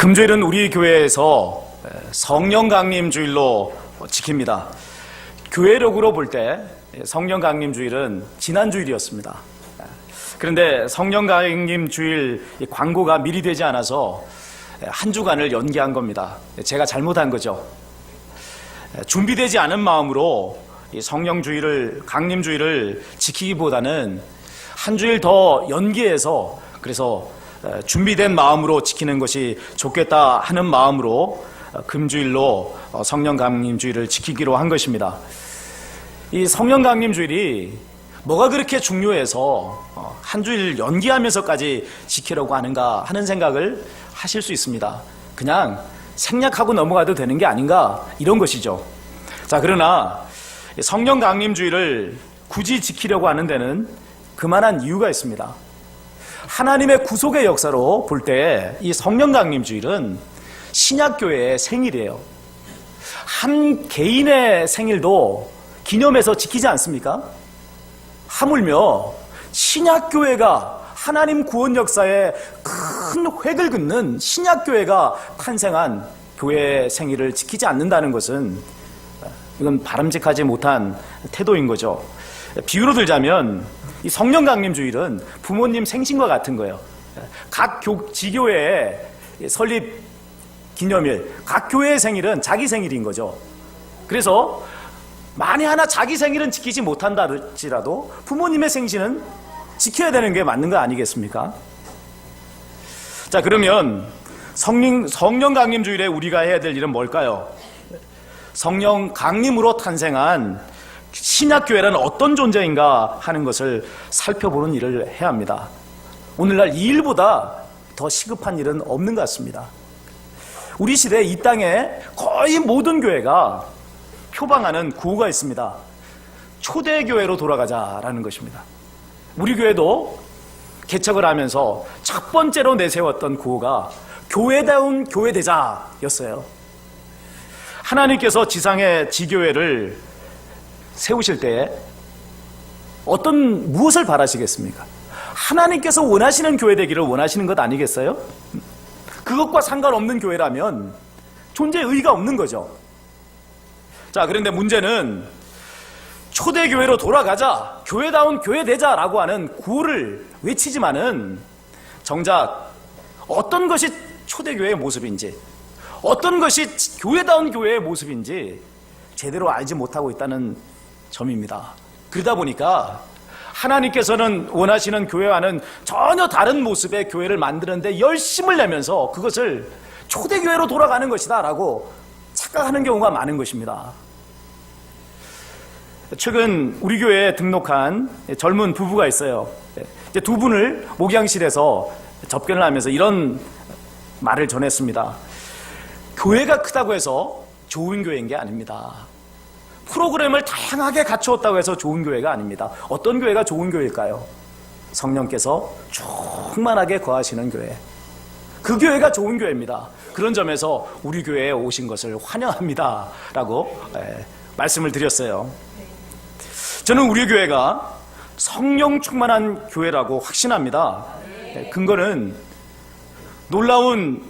금주일은 우리 교회에서 성령 강림 주일로 지킵니다. 교회력으로 볼 때 성령 강림 주일은 지난 주일이었습니다. 그런데 성령 강림 주일 광고가 미리 되지 않아서 한 주간을 연기한 겁니다. 제가 잘못한 거죠. 준비되지 않은 마음으로 성령 주일을, 강림 주일을 지키기보다는 한 주일 더 연기해서, 그래서 준비된 마음으로 지키는 것이 좋겠다 하는 마음으로 금주일로 성령 강림 주일을 지키기로 한 것입니다. 이 성령 강림 주일이 뭐가 그렇게 중요해서 한 주일 연기하면서까지 지키려고 하는가 하는 생각을 하실 수 있습니다. 그냥 생략하고 넘어가도 되는 게 아닌가, 이런 것이죠. 자, 그러나 성령 강림 주일을 굳이 지키려고 하는 데는 그만한 이유가 있습니다. 하나님의 구속의 역사로 볼 때 이 성령 강림 주일은 신약교회의 생일이에요. 한 개인의 생일도 기념해서 지키지 않습니까? 하물며 신약교회가 하나님 구원 역사에 큰 획을 긋는 신약교회가 탄생한 교회의 생일을 지키지 않는다는 것은 이건 바람직하지 못한 태도인 거죠. 비유로 들자면 이 성령 강림 주일은 부모님 생신과 같은 거예요. 각 지교회의 설립 기념일, 각 교회의 생일은 자기 생일인 거죠. 그래서 만에 하나 자기 생일은 지키지 못한다 할지라도 부모님의 생신은 지켜야 되는 게 맞는 거 아니겠습니까? 자, 그러면 성령 강림 주일에 우리가 해야 될 일은 뭘까요? 성령 강림으로 탄생한 신약교회란 어떤 존재인가 하는 것을 살펴보는 일을 해야 합니다. 오늘날 이 일보다 더 시급한 일은 없는 것 같습니다. 우리 시대 이 땅에 거의 모든 교회가 표방하는 구호가 있습니다. 초대교회로 돌아가자라는 것입니다. 우리 교회도 개척을 하면서 첫 번째로 내세웠던 구호가 교회다운 교회되자였어요. 하나님께서 지상의 지교회를 세우실 때 무엇을 바라시겠습니까? 하나님께서 원하시는 교회 되기를 원하시는 것 아니겠어요? 그것과 상관없는 교회라면 존재의 의의가 없는 거죠. 자, 그런데 문제는 초대교회로 돌아가자, 교회다운 교회 되자라고 하는 구호를 외치지만은 정작 어떤 것이 초대교회의 모습인지, 어떤 것이 교회다운 교회의 모습인지 제대로 알지 못하고 있다는 점입니다. 그러다 보니까 하나님께서는 원하시는 교회와는 전혀 다른 모습의 교회를 만드는데 열심을 내면서 그것을 초대교회로 돌아가는 것이다 라고 착각하는 경우가 많은 것입니다. 최근 우리 교회에 등록한 젊은 부부가 있어요. 이제 두 분을 목양실에서 접견을 하면서 이런 말을 전했습니다. 교회가 크다고 해서 좋은 교회인 게 아닙니다. 프로그램을 다양하게 갖추었다고 해서 좋은 교회가 아닙니다. 어떤 교회가 좋은 교회일까요? 성령께서 충만하게 거하시는 교회, 그 교회가 좋은 교회입니다. 그런 점에서 우리 교회에 오신 것을 환영합니다 라고 말씀을 드렸어요. 저는 우리 교회가 성령 충만한 교회라고 확신합니다. 근거는 놀라운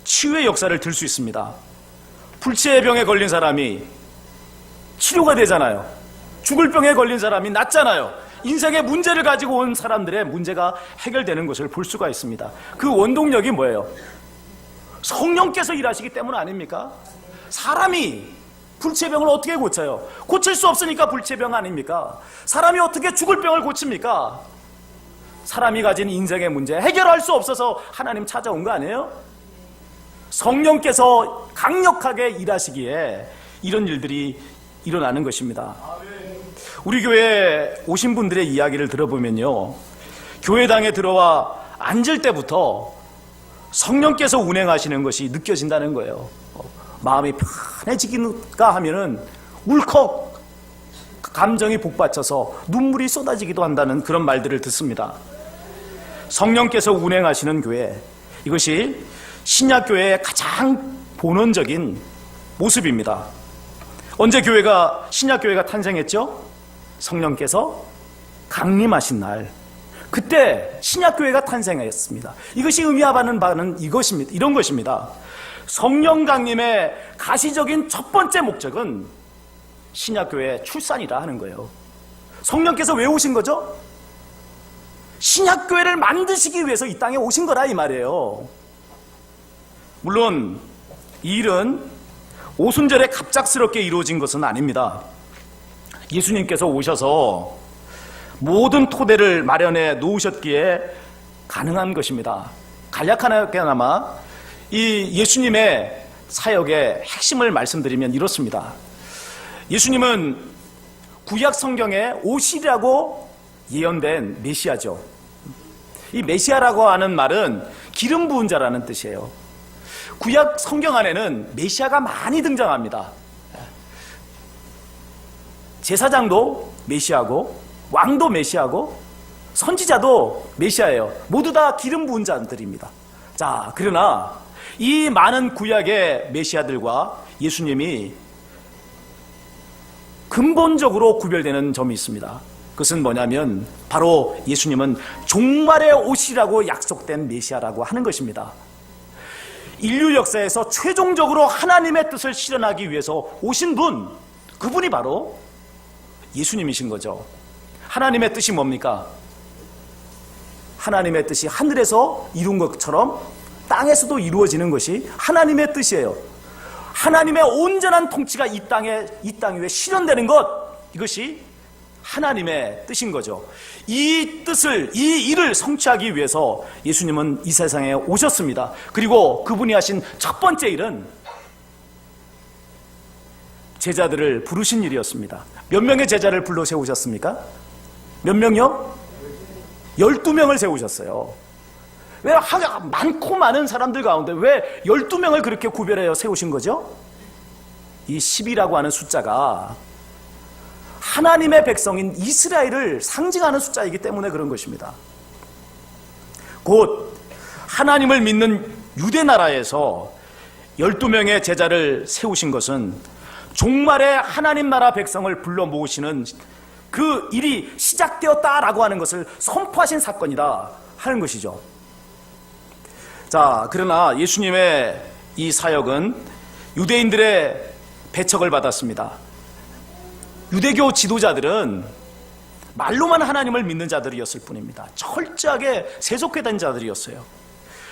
치유의 역사를 들 수 있습니다. 불치의 병에 걸린 사람이 치료가 되잖아요. 죽을 병에 걸린 사람이 낫잖아요. 인생의 문제를 가지고 온 사람들의 문제가 해결되는 것을 볼 수가 있습니다. 그 원동력이 뭐예요? 성령께서 일하시기 때문 아닙니까? 사람이 불치병을 어떻게 고쳐요? 고칠 수 없으니까 불치병 아닙니까? 사람이 어떻게 죽을 병을 고칩니까? 사람이 가진 인생의 문제 해결할 수 없어서 하나님 찾아온 거 아니에요? 성령께서 강력하게 일하시기에 이런 일들이 일어나는 것입니다. 우리 교회에 오신 분들의 이야기를 들어보면요, 교회당에 들어와 앉을 때부터 성령께서 운행하시는 것이 느껴진다는 거예요. 마음이 편해지기가 하면은 울컥 감정이 복받쳐서 눈물이 쏟아지기도 한다는 그런 말들을 듣습니다. 성령께서 운행하시는 교회, 이것이 신약교회의 가장 본원적인 모습입니다. 언제 신약교회가 탄생했죠? 성령께서 강림하신 날, 그때 신약교회가 탄생했습니다. 이것이 의미하는 바는 이것입니다. 이런 것입니다. 성령 강림의 가시적인 첫 번째 목적은 신약교회의 출산이라 하는 거예요. 성령께서 왜 오신 거죠? 신약교회를 만드시기 위해서 이 땅에 오신 거라 이 말이에요. 물론 이 일은 오순절에 갑작스럽게 이루어진 것은 아닙니다. 예수님께서 오셔서 모든 토대를 마련해 놓으셨기에 가능한 것입니다. 간략하게나마 이 예수님의 사역의 핵심을 말씀드리면 이렇습니다. 예수님은 구약 성경에 오시리라고 예언된 메시아죠. 이 메시아라고 하는 말은 기름 부은 자라는 뜻이에요. 구약 성경 안에는 메시아가 많이 등장합니다. 제사장도 메시아고, 왕도 메시아고, 선지자도 메시아예요. 모두 다 기름 부은 자들입니다. 자, 그러나 이 많은 구약의 메시아들과 예수님이 근본적으로 구별되는 점이 있습니다. 그것은 뭐냐면 바로 예수님은 종말에 오시라고 약속된 메시아라고 하는 것입니다. 인류 역사에서 최종적으로 하나님의 뜻을 실현하기 위해서 오신 분, 그분이 바로 예수님이신 거죠. 하나님의 뜻이 뭡니까? 하나님의 뜻이 하늘에서 이룬 것처럼 땅에서도 이루어지는 것이 하나님의 뜻이에요. 하나님의 온전한 통치가 이 땅 위에 실현되는 것, 이것이 하나님의 뜻인 거죠. 이 뜻을, 이 일을 성취하기 위해서 예수님은 이 세상에 오셨습니다. 그리고 그분이 하신 첫 번째 일은 제자들을 부르신 일이었습니다. 몇 명의 제자를 불러 세우셨습니까? 몇 명이요? 12명을 세우셨어요. 왜 많고 많은 사람들 가운데 왜 12명을 그렇게 구별하여 세우신 거죠? 이 10이라고 하는 숫자가 하나님의 백성인 이스라엘을 상징하는 숫자이기 때문에 그런 것입니다. 곧 하나님을 믿는 유대 나라에서 12명의 제자를 세우신 것은 종말에 하나님 나라 백성을 불러 모으시는 그 일이 시작되었다라고 하는 것을 선포하신 사건이다 하는 것이죠. 자, 그러나 예수님의 이 사역은 유대인들의 배척을 받았습니다. 유대교 지도자들은 말로만 하나님을 믿는 자들이었을 뿐입니다. 철저하게 세속화된 자들이었어요.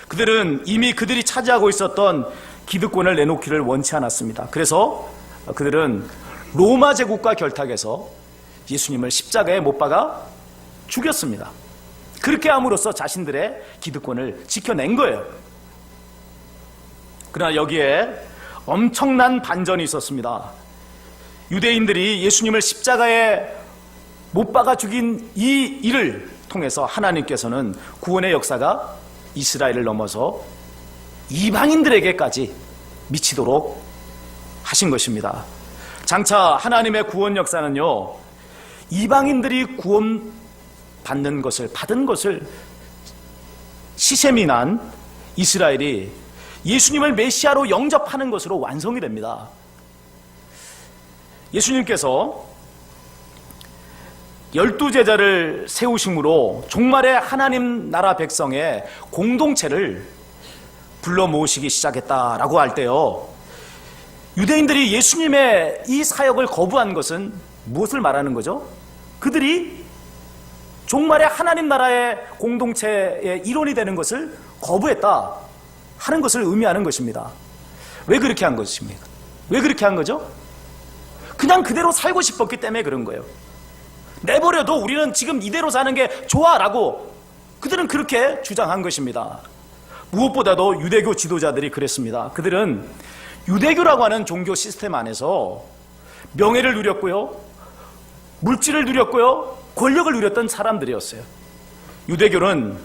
그들은 이미 그들이 차지하고 있었던 기득권을 내놓기를 원치 않았습니다. 그래서 그들은 로마 제국과 결탁해서 예수님을 십자가에 못 박아 죽였습니다. 그렇게 함으로써 자신들의 기득권을 지켜낸 거예요. 그러나 여기에 엄청난 반전이 있었습니다. 유대인들이 예수님을 십자가에 못 박아 죽인 이 일을 통해서 하나님께서는 구원의 역사가 이스라엘을 넘어서 이방인들에게까지 미치도록 하신 것입니다. 장차 하나님의 구원 역사는요, 이방인들이 구원받는 것을, 받은 것을 시샘이 난 이스라엘이 예수님을 메시아로 영접하는 것으로 완성이 됩니다. 예수님께서 12제자를 세우심으로 종말의 하나님 나라 백성의 공동체를 불러 모으시기 시작했다라고 할 때요, 유대인들이 예수님의 이 사역을 거부한 것은 무엇을 말하는 거죠? 그들이 종말의 하나님 나라의 공동체의 일원이 되는 것을 거부했다 하는 것을 의미하는 것입니다. 왜 그렇게 한 것입니까? 왜 그렇게 한 거죠? 그냥 그대로 살고 싶었기 때문에 그런 거예요. 내버려도 우리는 지금 이대로 사는 게 좋아라고 그들은 그렇게 주장한 것입니다. 무엇보다도 유대교 지도자들이 그랬습니다. 그들은 유대교라고 하는 종교 시스템 안에서 명예를 누렸고요, 물질을 누렸고요, 권력을 누렸던 사람들이었어요. 유대교는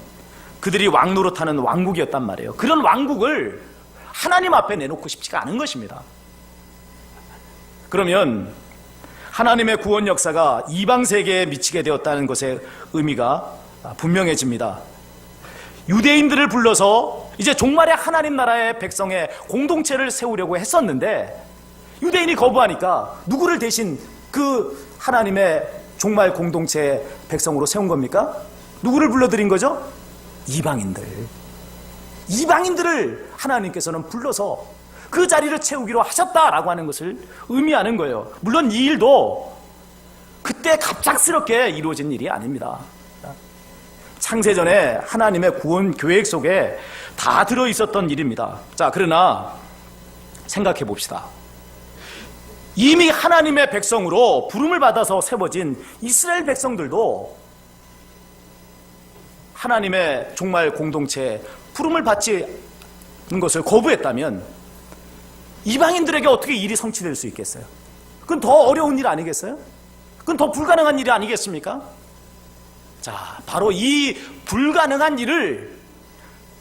그들이 왕노릇하는 왕국이었단 말이에요. 그런 왕국을 하나님 앞에 내놓고 싶지가 않은 것입니다. 그러면 하나님의 구원 역사가 이방 세계에 미치게 되었다는 것의 의미가 분명해집니다. 유대인들을 불러서 이제 종말의 하나님 나라의 백성의 공동체를 세우려고 했었는데 유대인이 거부하니까 누구를 대신 그 하나님의 종말 공동체의 백성으로 세운 겁니까? 누구를 불러들인 거죠? 이방인들을 하나님께서는 불러서 그 자리를 채우기로 하셨다라고 하는 것을 의미하는 거예요. 물론 이 일도 그때 갑작스럽게 이루어진 일이 아닙니다. 창세전에 하나님의 구원 계획 속에 다 들어있었던 일입니다. 자, 그러나 생각해 봅시다. 이미 하나님의 백성으로 부름을 받아서 세워진 이스라엘 백성들도 하나님의 종말 공동체에 부름을 받지 않는 것을 거부했다면 이방인들에게 어떻게 일이 성취될 수 있겠어요? 그건 더 어려운 일 아니겠어요? 그건 더 불가능한 일이 아니겠습니까? 자, 바로 이 불가능한 일을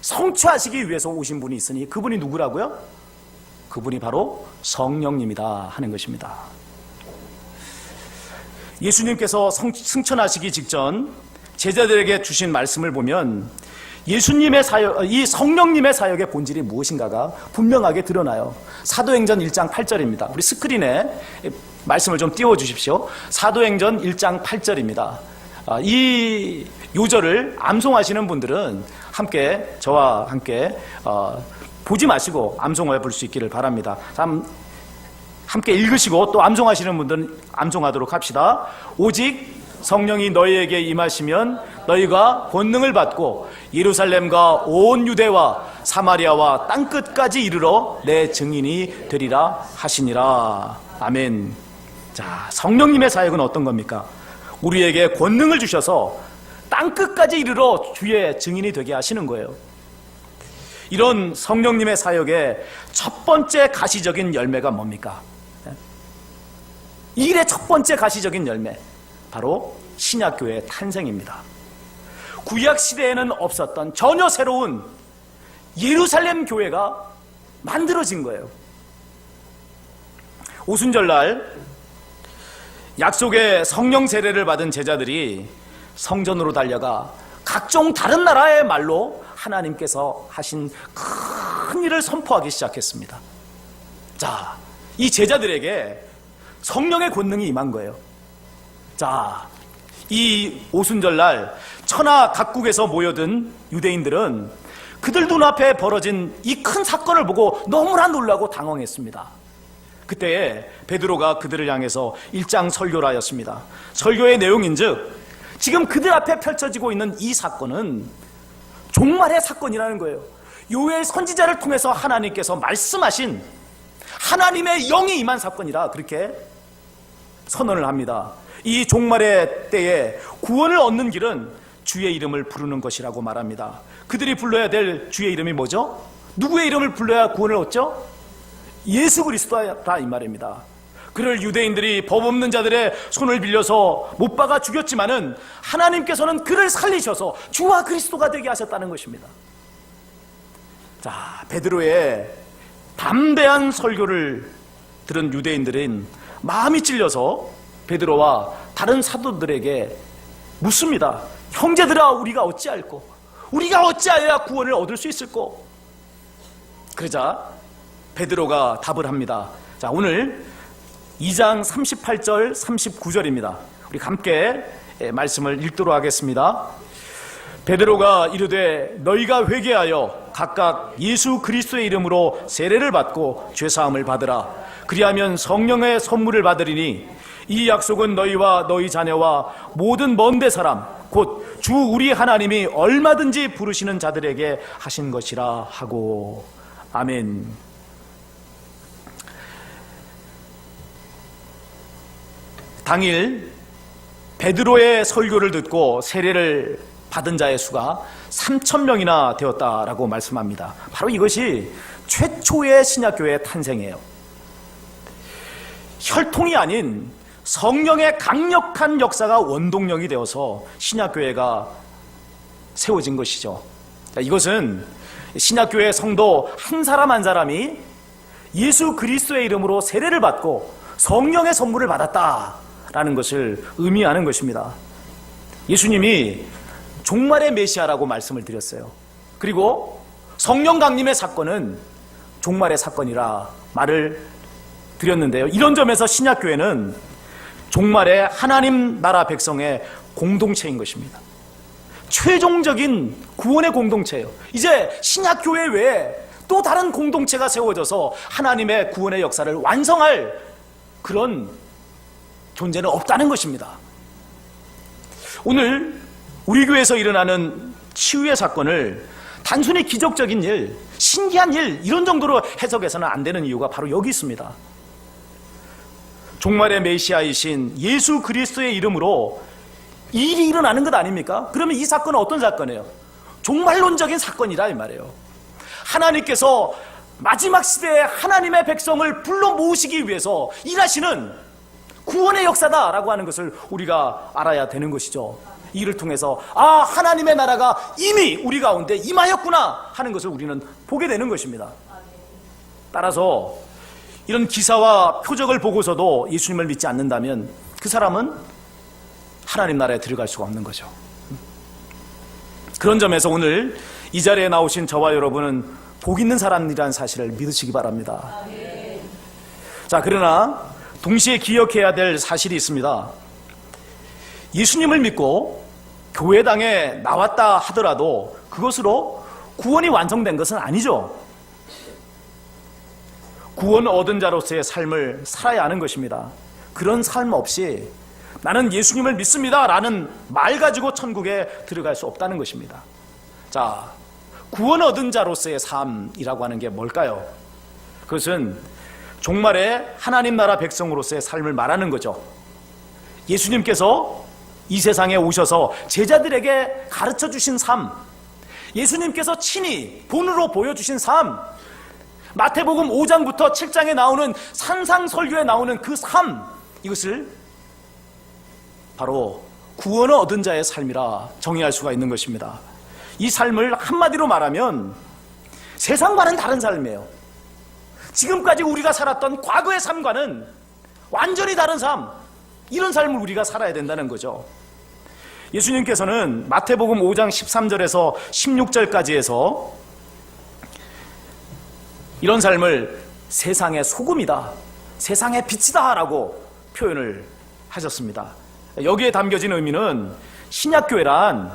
성취하시기 위해서 오신 분이 있으니 그분이 누구라고요? 그분이 바로 성령님이다 하는 것입니다. 예수님께서 승천하시기 직전 제자들에게 주신 말씀을 보면 예수님의 사역, 이 성령님의 사역의 본질이 무엇인가가 분명하게 드러나요. 사도행전 1장 8절입니다. 우리 스크린에 말씀을 좀 띄워주십시오. 사도행전 1장 8절입니다. 이 요절을 암송하시는 분들은 함께 저와 함께 보지 마시고 암송해 볼 수 있기를 바랍니다. 함께 읽으시고 또 암송하시는 분들은 암송하도록 합시다. 오직 성령이 너희에게 임하시면 너희가 권능을 받고 예루살렘과 온 유대와 사마리아와 땅끝까지 이르러 내 증인이 되리라 하시니라. 아멘. 자, 성령님의 사역은 어떤 겁니까? 우리에게 권능을 주셔서 땅끝까지 이르러 주의 증인이 되게 하시는 거예요. 이런 성령님의 사역의 첫 번째 가시적인 열매가 뭡니까? 이 일의 첫 번째 가시적인 열매, 바로 신약교회의 탄생입니다. 구약시대에는 없었던 전혀 새로운 예루살렘 교회가 만들어진 거예요. 오순절날 약속의 성령 세례를 받은 제자들이 성전으로 달려가 각종 다른 나라의 말로 하나님께서 하신 큰 일을 선포하기 시작했습니다. 자, 이 제자들에게 성령의 권능이 임한 거예요. 자, 이 오순절날 천하 각국에서 모여든 유대인들은 그들 눈앞에 벌어진 이 큰 사건을 보고 너무나 놀라고 당황했습니다. 그때 베드로가 그들을 향해서 1장 설교를 하였습니다. 설교의 내용인즉 지금 그들 앞에 펼쳐지고 있는 이 사건은 종말의 사건이라는 거예요. 요엘 선지자를 통해서 하나님께서 말씀하신 하나님의 영이 임한 사건이라 그렇게 선언을 합니다. 이 종말의 때에 구원을 얻는 길은 주의 이름을 부르는 것이라고 말합니다. 그들이 불러야 될 주의 이름이 뭐죠? 누구의 이름을 불러야 구원을 얻죠? 예수 그리스도다 이 말입니다. 그를 유대인들이 법 없는 자들의 손을 빌려서 못 박아 죽였지만은 하나님께서는 그를 살리셔서 주와 그리스도가 되게 하셨다는 것입니다. 자, 베드로의 담대한 설교를 들은 유대인들은 마음이 찔려서 베드로와 다른 사도들에게 묻습니다. 형제들아, 우리가 어찌할꼬? 우리가 어찌하여야 구원을 얻을 수 있을꼬? 그러자 베드로가 답을 합니다. 자, 오늘 2장 38절 39절입니다. 우리 함께 말씀을 읽도록 하겠습니다. 베드로가 이르되 너희가 회개하여 각각 예수 그리스도의 이름으로 세례를 받고 죄사함을 받으라. 그리하면 성령의 선물을 받으리니 이 약속은 너희와 너희 자녀와 모든 먼데 사람 곧 주 우리 하나님이 얼마든지 부르시는 자들에게 하신 것이라 하고. 아멘. 당일 베드로의 설교를 듣고 세례를 받은 자의 수가 3,000명이나 되었다라고 말씀합니다. 바로 이것이 최초의 신약교회의 탄생이에요. 혈통이 아닌 성령의 강력한 역사가 원동력이 되어서 신약교회가 세워진 것이죠. 이것은 신약교회 성도 한 사람 한 사람이 예수 그리스도의 이름으로 세례를 받고 성령의 선물을 받았다라는 것을 의미하는 것입니다. 예수님이 종말의 메시아라고 말씀을 드렸어요. 그리고 성령 강림의 사건은 종말의 사건이라 말을 드렸는데요. 이런 점에서 신약교회는 종말의 하나님 나라 백성의 공동체인 것입니다. 최종적인 구원의 공동체예요. 이제 신약교회 외에 또 다른 공동체가 세워져서 하나님의 구원의 역사를 완성할 그런 존재는 없다는 것입니다. 오늘 우리 교회에서 일어나는 치유의 사건을 단순히 기적적인 일, 신기한 일 이런 정도로 해석해서는 안 되는 이유가 바로 여기 있습니다. 종말의 메시아이신 예수 그리스도의 이름으로 일이 일어나는 것 아닙니까? 그러면 이 사건은 어떤 사건이에요? 종말론적인 사건이라 이 말이에요. 하나님께서 마지막 시대에 하나님의 백성을 불러 모으시기 위해서 일하시는 구원의 역사다라고 하는 것을 우리가 알아야 되는 것이죠. 이를 통해서 하나님의 나라가 이미 우리 가운데 임하였구나 하는 것을 우리는 보게 되는 것입니다. 따라서 이런 기사와 표적을 보고서도 예수님을 믿지 않는다면 그 사람은 하나님 나라에 들어갈 수가 없는 거죠. 그런 점에서 오늘 이 자리에 나오신 저와 여러분은 복 있는 사람이라는 사실을 믿으시기 바랍니다. 자, 그러나 동시에 기억해야 될 사실이 있습니다. 예수님을 믿고 교회당에 나왔다 하더라도 그것으로 구원이 완성된 것은 아니죠. 구원 얻은 자로서의 삶을 살아야 하는 것입니다. 그런 삶 없이 나는 예수님을 믿습니다 라는 말 가지고 천국에 들어갈 수 없다는 것입니다. 자, 구원 얻은 자로서의 삶이라고 하는 게 뭘까요? 그것은 종말에 하나님 나라 백성으로서의 삶을 말하는 거죠. 예수님께서 이 세상에 오셔서 제자들에게 가르쳐 주신 삶, 예수님께서 친히 본으로 보여주신 삶, 마태복음 5장부터 7장에 나오는 산상설교에 나오는 그 삶, 이것을 바로 구원을 얻은 자의 삶이라 정의할 수가 있는 것입니다. 이 삶을 한마디로 말하면 세상과는 다른 삶이에요. 지금까지 우리가 살았던 과거의 삶과는 완전히 다른 삶, 이런 삶을 우리가 살아야 된다는 거죠. 예수님께서는 마태복음 5장 13절에서 16절까지 해서 이런 삶을 세상의 소금이다, 세상의 빛이다 라고 표현을 하셨습니다. 여기에 담겨진 의미는 신약교회란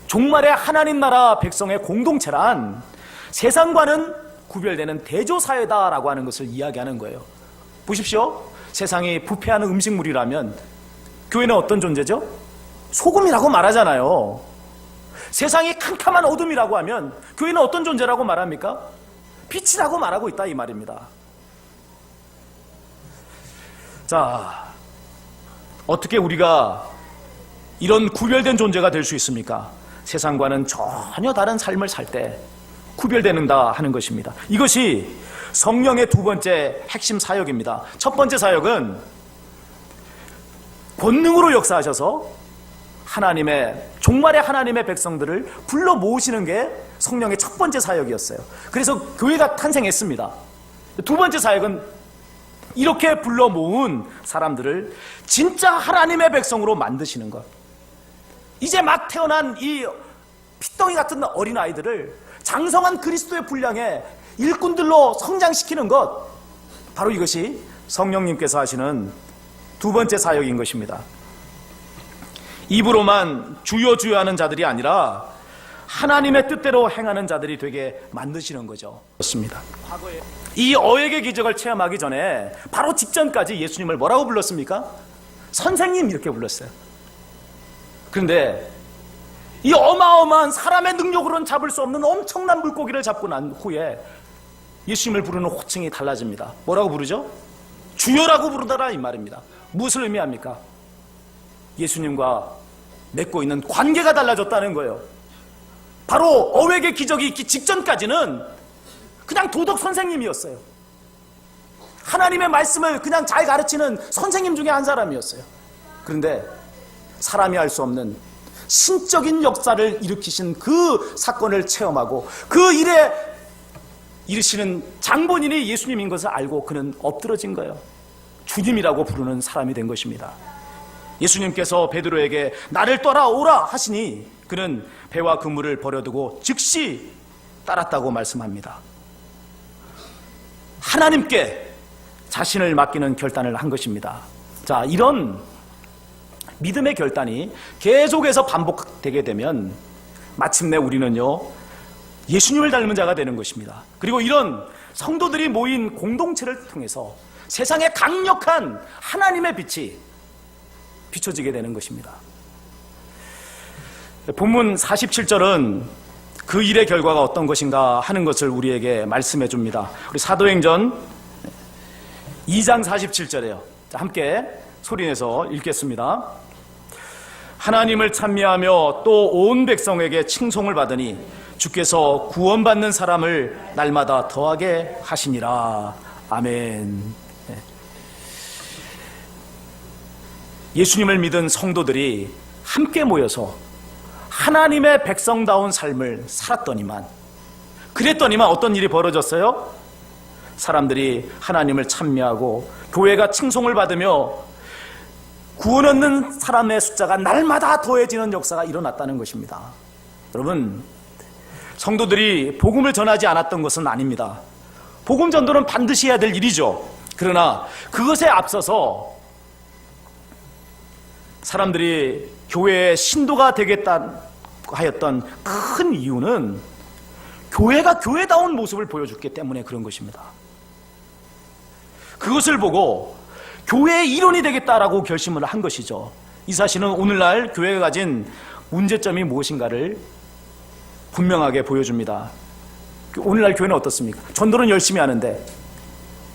종말의 하나님 나라 백성의 공동체란 세상과는 구별되는 대조사회다라고 하는 것을 이야기하는 거예요. 보십시오. 세상이 부패하는 음식물이라면 교회는 어떤 존재죠? 소금이라고 말하잖아요. 세상이 캄캄한 어둠이라고 하면 교회는 어떤 존재라고 말합니까? 빛이라고 말하고 있다 이 말입니다. 자, 어떻게 우리가 이런 구별된 존재가 될 수 있습니까? 세상과는 전혀 다른 삶을 살 때 구별되는다 하는 것입니다. 이것이 성령의 두 번째 핵심 사역입니다. 첫 번째 사역은 권능으로 역사하셔서 종말의 하나님의 백성들을 불러 모으시는 게 성령의 첫 번째 사역이었어요. 그래서 교회가 탄생했습니다. 두 번째 사역은 이렇게 불러 모은 사람들을 진짜 하나님의 백성으로 만드시는 것. 이제 막 태어난 이 핏덩이 같은 어린아이들을 장성한 그리스도의 분량의 일꾼들로 성장시키는 것, 바로 이것이 성령님께서 하시는 두 번째 사역인 것입니다. 입으로만 주여 주여 하는 자들이 아니라 하나님의 뜻대로 행하는 자들이 되게 만드시는 거죠. 그렇습니다. 이 어획의 기적을 체험하기 전에 바로 직전까지 예수님을 뭐라고 불렀습니까? 선생님 이렇게 불렀어요. 그런데 이 어마어마한 사람의 능력으로는 잡을 수 없는 엄청난 물고기를 잡고 난 후에 예수님을 부르는 호칭이 달라집니다. 뭐라고 부르죠? 주여라고 부르더라 이 말입니다. 무엇을 의미합니까? 예수님과 맺고 있는 관계가 달라졌다는 거예요. 바로 어획의 기적이 있기 직전까지는 그냥 도덕 선생님이었어요. 하나님의 말씀을 그냥 잘 가르치는 선생님 중에 한 사람이었어요. 그런데 사람이 할 수 없는 신적인 역사를 일으키신 그 사건을 체험하고 그 일에 이르시는 장본인이 예수님인 것을 알고 그는 엎드러진 거예요. 주님이라고 부르는 사람이 된 것입니다. 예수님께서 베드로에게 나를 따라오라 하시니 그는 배와 그물을 버려두고 즉시 따랐다고 말씀합니다. 하나님께 자신을 맡기는 결단을 한 것입니다. 자, 이런 믿음의 결단이 계속해서 반복되게 되면 마침내 우리는요, 예수님을 닮은 자가 되는 것입니다. 그리고 이런 성도들이 모인 공동체를 통해서 세상에 강력한 하나님의 빛이 비춰지게 되는 것입니다. 본문 47절은 그 일의 결과가 어떤 것인가 하는 것을 우리에게 말씀해 줍니다. 우리 사도행전 2장 47절에요. 함께 소리내서 읽겠습니다. 하나님을 찬미하며 또 온 백성에게 칭송을 받으니 주께서 구원받는 사람을 날마다 더하게 하시니라. 아멘. 예수님을 믿은 성도들이 함께 모여서 하나님의 백성다운 삶을 살았더니만, 그랬더니만 어떤 일이 벌어졌어요? 사람들이 하나님을 찬미하고 교회가 칭송을 받으며 구원 얻는 사람의 숫자가 날마다 더해지는 역사가 일어났다는 것입니다. 여러분, 성도들이 복음을 전하지 않았던 것은 아닙니다. 복음 전도는 반드시 해야 될 일이죠. 그러나 그것에 앞서서 사람들이 교회의 신도가 되겠다 하였던 큰 이유는 교회가 교회다운 모습을 보여줬기 때문에 그런 것입니다. 그것을 보고 교회의 일원이 되겠다라고 결심을 한 것이죠. 이 사실은 오늘날 교회가 가진 문제점이 무엇인가를 분명하게 보여줍니다. 오늘날 교회는 어떻습니까? 전도는 열심히 하는데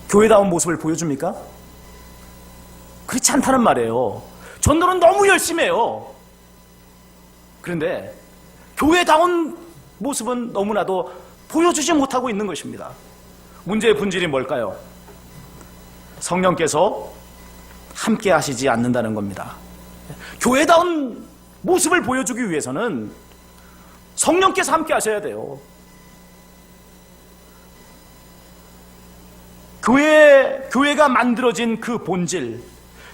교회다운 모습을 보여줍니까? 그렇지 않다는 말이에요. 전도는 너무 열심히 해요. 그런데 교회다운 모습은 너무나도 보여주지 못하고 있는 것입니다. 문제의 본질이 뭘까요? 성령께서 함께 하시지 않는다는 겁니다. 교회다운 모습을 보여주기 위해서는 성령께서 함께 하셔야 돼요. 교회가 만들어진 그 본질,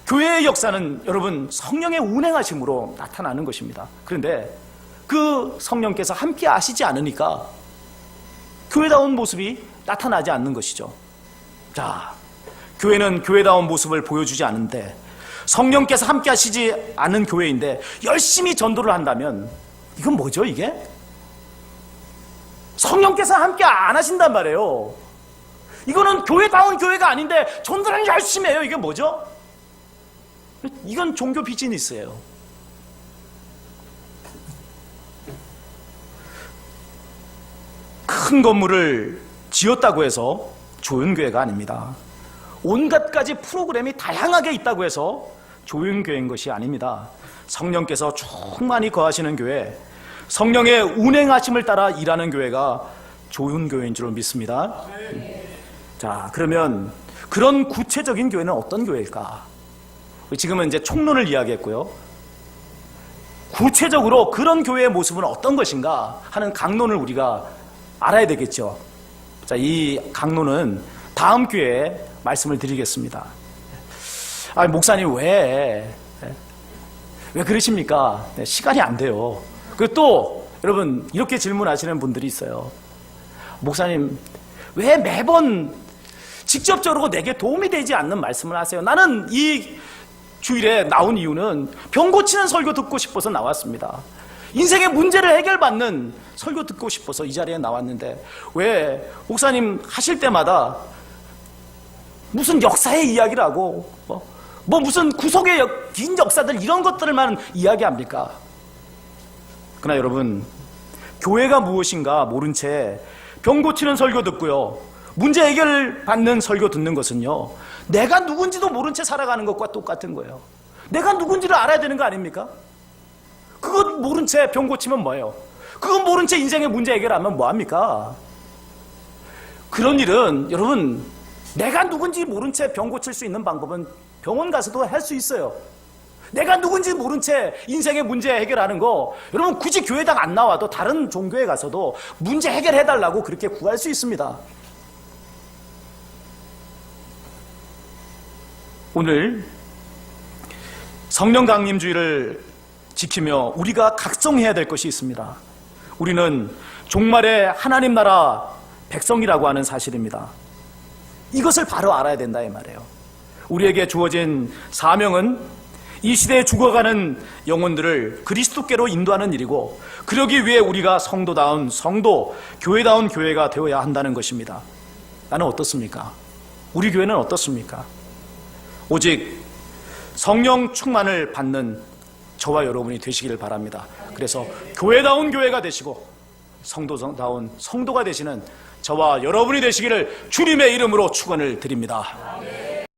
교회의 역사는 여러분 성령의 운행하심으로 나타나는 것입니다. 그런데 그 성령께서 함께 하시지 않으니까 교회다운 모습이 나타나지 않는 것이죠. 자, 교회는 교회다운 모습을 보여주지 않는데 성령께서 함께 하시지 않은 교회인데 열심히 전도를 한다면 이건 뭐죠, 이게? 성령께서 함께 안 하신단 말이에요. 이거는 교회다운 교회가 아닌데 전도는 열심히 해요. 이게 뭐죠? 이건 종교 비즈니스예요. 큰 건물을 지었다고 해서 좋은 교회가 아닙니다. 온갖 가지 프로그램이 다양하게 있다고 해서 좋은 교회인 것이 아닙니다. 성령께서 충만히 거하시는 교회, 성령의 운행하심을 따라 일하는 교회가 좋은 교회인 줄 믿습니다. 자, 그러면 그런 구체적인 교회는 어떤 교회일까? 지금은 이제 총론을 이야기했고요. 구체적으로 그런 교회의 모습은 어떤 것인가 하는 강론을 우리가 알아야 되겠죠. 자, 이 강론은 다음 기회에 말씀을 드리겠습니다. 목사님 왜 그러십니까? 시간이 안 돼요. 그리고 또 여러분 이렇게 질문하시는 분들이 있어요. 목사님 왜 매번 직접적으로 내게 도움이 되지 않는 말씀을 하세요? 나는 이 주일에 나온 이유는 병 고치는 설교 듣고 싶어서 나왔습니다. 인생의 문제를 해결받는 설교 듣고 싶어서 이 자리에 나왔는데 왜 목사님 하실 때마다 무슨 역사의 이야기를 하고 뭐 무슨 구속의 긴 역사들 이런 것들만 이야기합니까? 그러나 여러분, 교회가 무엇인가 모른 채 병 고치는 설교 듣고요, 문제 해결 받는 설교 듣는 것은요, 내가 누군지도 모른 채 살아가는 것과 똑같은 거예요. 내가 누군지를 알아야 되는 거 아닙니까? 그것 모른 채 병 고치면 뭐예요? 그것 모른 채 인생의 문제 해결하면 뭐합니까? 그런 일은 여러분, 내가 누군지 모른 채 병 고칠 수 있는 방법은 병원 가서도 할 수 있어요. 내가 누군지 모른 채 인생의 문제 해결하는 거, 여러분 굳이 교회당 안 나와도 다른 종교에 가서도 문제 해결해달라고 그렇게 구할 수 있습니다. 오늘 성령 강림주의를 지키며 우리가 각성해야 될 것이 있습니다. 우리는 종말의 하나님 나라 백성이라고 하는 사실입니다. 이것을 바로 알아야 된다 이 말이에요. 우리에게 주어진 사명은 이 시대에 죽어가는 영혼들을 그리스도께로 인도하는 일이고, 그러기 위해 우리가 성도다운 성도, 교회다운 교회가 되어야 한다는 것입니다. 나는 어떻습니까? 우리 교회는 어떻습니까? 오직 성령 충만을 받는 저와 여러분이 되시기를 바랍니다. 그래서 교회다운 교회가 되시고 성도다운 성도가 되시는 저와 여러분이 되시기를 주님의 이름으로 축원을 드립니다.